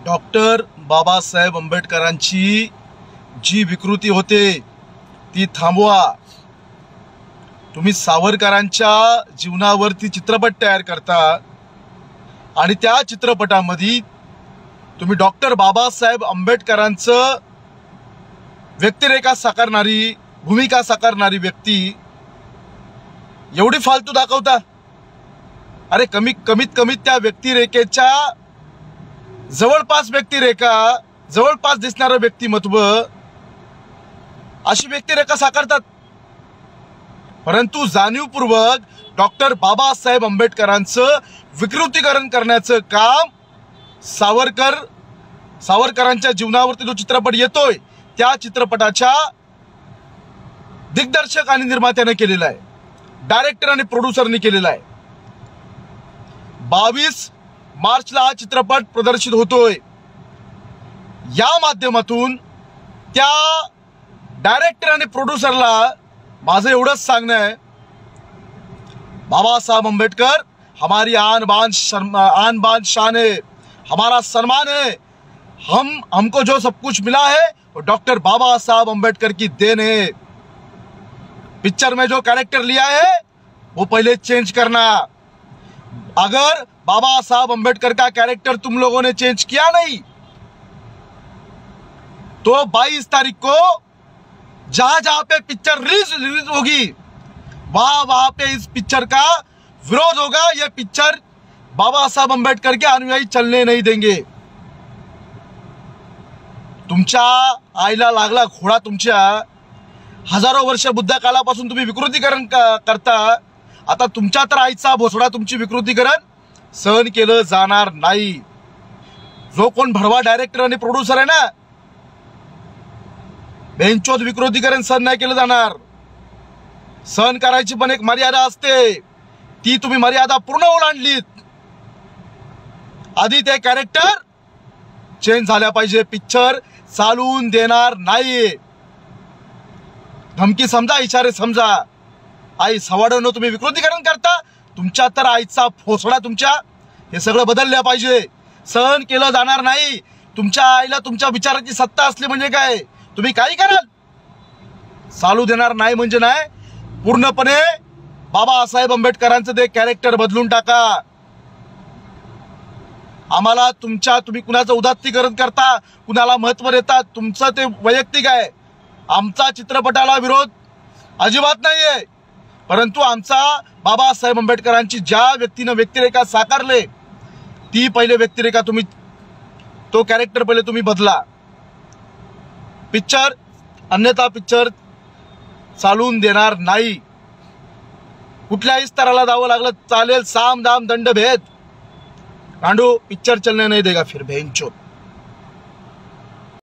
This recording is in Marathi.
डॉक्टर बाबासाहेब आंबेडकरांची जी विकृती होते ती थांबवा। तुम्ही सावरकरांच्या जीवनावरती चित्रपट तयार करता आणि त्या चित्रपटामध्ये तुम्ही डॉक्टर बाबासाहेब आंबेडकरांचं व्यक्तिरेखा साकारणारी भूमिका साकारणारी व्यक्ती एवढी फालतू दाखवता। अरे कमीत त्या व्यक्तिरेखेच्या जवळपास व्यक्तिरेखा जवळपास दिसणारं व्यक्तिमत्व अशी व्यक्तिरेखा साकारतात, परंतु जाणीवपूर्वक डॉक्टर बाबासाहेब आंबेडकरांचं विकृतीकरण करण्याचं काम सावरकरांच्या जीवनावरती जो चित्रपट येतोय त्या चित्रपटाच्या दिग्दर्शक आणि निर्मात्याने केलेला आहे, डायरेक्टर आणि प्रोड्युसरने केलेला आहे। 22 मार्चला हा चित्रपट प्रदर्शित होतोय। या माध्यमातून त्या डायरेक्टर आणि प्रोड्युसरला माझं एवढंच सांगणं आहे, बाबा साहब आंबेडकर हमारी आन बान शान है, हमारा सम्मान है। हमको जो सब कुछ मिला है वो डॉक्टर बाबा साहब आंबेडकर की देन है। पिक्चर में जो कैरेक्टर लिया है वो पहले चेंज करना। अगर बाबा साहब आंबेडकर का कैरेक्टर तुम लोगों ने चेंज किया नहीं तो 22 तारीख को जहां पे पिक्चर रिलीज होगी वहां पे इस पिक्चर का विरोध होगा। यह पिक्चर बाबा साहब आंबेडकर के अनुयायी चलने नहीं देंगे। तुमच्या आईला लागला घोडा, तुमच्या हजारो वर्ष बुद्ध काळापासून तुम्ही विकृतीकरण करता। आता तुमच्या तर आईचा भोसडा तुमची विकृतीकरण सहन केलं जाणार नाही। जो कोण भडवा डायरेक्टर आणि प्रोड्युसर आहे ना, बेंचोद विकृतीकरण सहन नाही केलं जाणार। सहन करायची पण एक मर्यादा असते, ती तुम्ही मर्यादा पूर्ण ओलांडलीत। आधी ते कॅरेक्टर चेंज झाल्या पाहिजे, पिक्चर चालून देणार नाही। धमकी समजा, इशारे समजा। आई सवाडनं तुम्ही विकृतीकरण करता, तुमच्या तर आईचा फोसडा तुमच्या हे सगळं बदललं पाहिजे, सहन केलं जाणार नाही। तुमच्या आईला तुमच्या विचाराची सत्ता असली म्हणजे काय, तुम्ही काही कराल, चालू देणार नाही म्हणजे नाही। पूर्णपणे बाबासाहेब आंबेडकरांचं ते कॅरेक्टर बदलून टाका। आम्हाला तुम्ही कुणाचं उदात्तीकरण करता, कुणाला महत्व देता, तुमचं ते वैयक्तिक आहे। आमचा चित्रपटाला विरोध अजिबात नाहीये, परंतु आमचा बाबासाहेब आंबेडकरांची ज्या व्यक्तीने व्यक्तिरेखा साकारले ती पहिले व्यक्तिरेखा तुम्ही तो कॅरेक्टर पहिले तुम्ही बदला। पिक्चर अन्यथा पिक्चर चालून देणार नाही। कुठल्याही स्तराला जावं लागलं चालेल, साम दाम दंड भेद, गांडू पिक्चर चलने नहीं देगा फिर भेंचो।